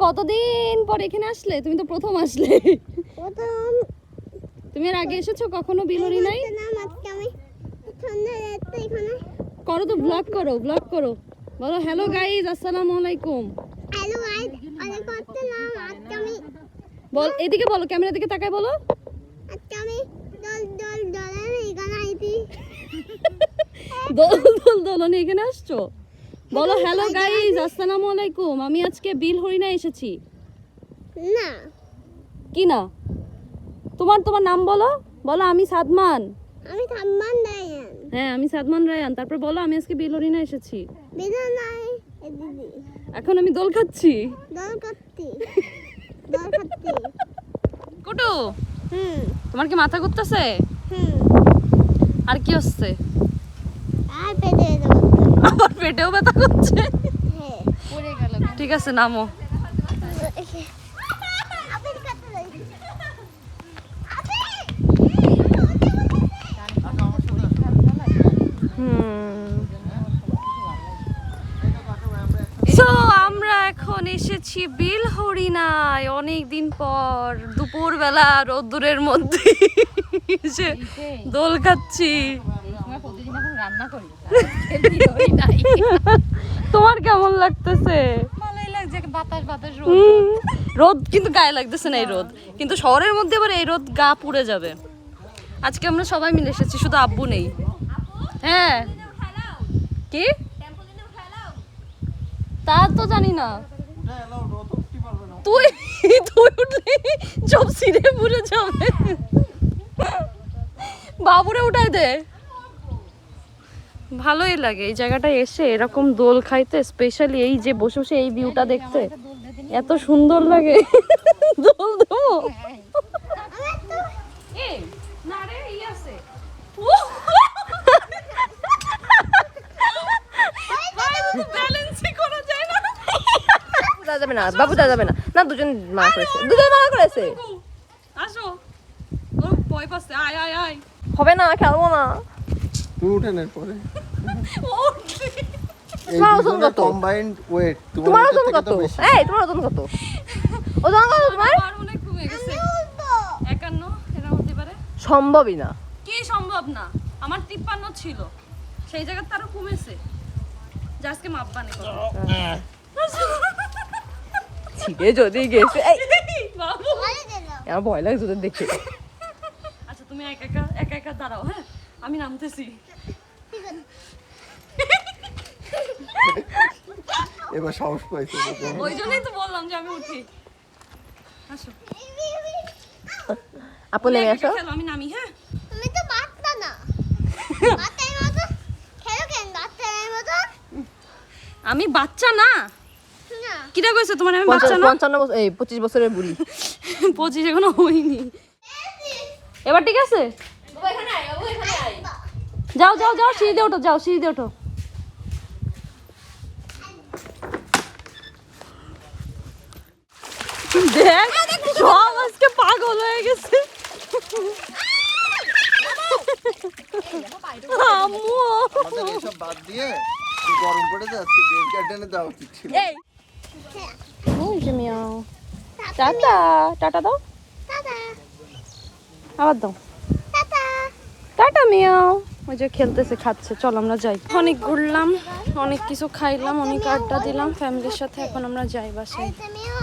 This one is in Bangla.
কতদিন পর এখানে আসলে? তুমি তো প্রথম আসলে। তুমি এর আগে এসেছো কখনো বিলহরি নাই? করো তো, ব্লগ করো, ব্লগ করো। বলো হ্যালো গাইজ, আসসালামু আলাইকুম। হ্যালো গাইস, ওয়ালাইকুম আসসালাম। আজকে আমি বল, এদিকে বলো, ক্যামেরার দিকে তাকায় বলো। আজকে আমি দলের এখানে আইছি। দোলনে এখানে আসছো? বলো হ্যালো গাইজ, আসসালামু আলাইকুম। আমি আজকে বিলহরিণা এসেছি। না, কি না? তোমার নাম বলো। বলো আমি সাদমান। আমি সাম্মান রায়ান। হ্যাঁ, আমি সাদমান রায়ান। তারপর বলো আমি আজকে বিলহরিণা এসেছি। বেদনা নাই দিদি। এখন আমি দোল খাচ্ছি। দল করতে। কুটু, তোমার কি মাথা ঘুরতেছে? আর কি হচ্ছে? আর পেটে যাবো। আমার পেটেও ব্যথা করছে। হ্যাঁ, পড়ে গেল। ঠিক আছে, নামো। আপনি কত লই? সো আমরা এখন এসেছি বিলহরিণায় অনেকদিন পর। দুপুরবেলা রোদ্দুরের মধ্যে এসে দোল খাচ্ছি। তোমার কেমন লাগতেছে? ভালোই লাগছে, বাতাস বাতাস রোদ। রোদ কিন্তু গায়ে লাগতেছে না এই রোদ, কিন্তু শহরের মধ্যে আবার এই রোদ গা পুড়ে যাবে। আজকে আমরা সবাই মিলে এসেছি, শুধু আব্বু নেই। হ্যাঁ, কি তা তো জানি না। তুই উঠলে সব সিঁড়ে পুড়ে যাবে। বাবুরে উঠাই দে। ভালোই লাগে এই জায়গাটায় এসে এরকম দোল খাইতে, স্পেশালি এই যে বসে বসে এই ভিউটা দেখতে এত সুন্দর লাগে। দোল দেবো? যাবে না বাবু, যাবে না। না, দুজন মানা করেছে। আসো, ওর ভয় পাচ্ছে। আয় আয় আয়। হবে না, খেলবো না। তুই উঠেন এরপরে। তোমার ওজন কত? কম্বাইন্ড ওয়েট তোমার ওজন কত? এই, তোমার ওজন কত? ওজন কত তোমার? আমার অনেক কমে গেছে। 51 এরা হতে পারে। সম্ভবই না। কি সম্ভব না? আমার 53 ছিল, সেই জায়গাতে আরো কমেছে। যা আজকে মাপবানি করো। ছিটে যদি গেছে। এই, বাবু, আমার ভয় লাগছে তোদের দেখে। আচ্ছা তুমি একা একা দাঁড়াও। হ্যাঁ, আমি নামতেছি। এবার সাহস পাইছে। ওই জন্যই তো বললাম যে আমি উঠি। আসো, আপু নেমে আসো। খেলো, আমি নামি। হ্যাঁ, তুমি তো বাচ্চা না। বাচ্চার মতো খেলো কেন? বাচ্চার মতো আমি বাচ্চা না। না। কিটা কইছো তোমার আমি বাচ্চা না? 55 বছর, এই 25 বছরের বুড়ি। 25 এখনো হয়নি। এবার ঠিক আছে? যাও যাও যাও, সিঁড়ি দিয়ে ওঠো, যাও সিঁড়ি দিয়ে ওঠো। দেখ, সব আজকে পাগল হয়ে গেছে। আম্মু, আমাদের এসব বাদ দিয়ে গরম পড়ে যাচ্ছে, ডেল গার্ডেনে যাওয়া উচিত ছিল। এই ওই যে মিয়াও। টাটা, টাটা দাও। টাটা। আবার দাও। টাটা। টাটা মিয়াও। ওই যে খেলতেছে, খাচ্ছে। চল আমরা যাই। অনেক ঘুরলাম, অনেক কিছু খাইলাম, অনেক আড্ডা দিলাম ফ্যামিলির সাথে। এখন আমরা যাই বাসায়। তুমিও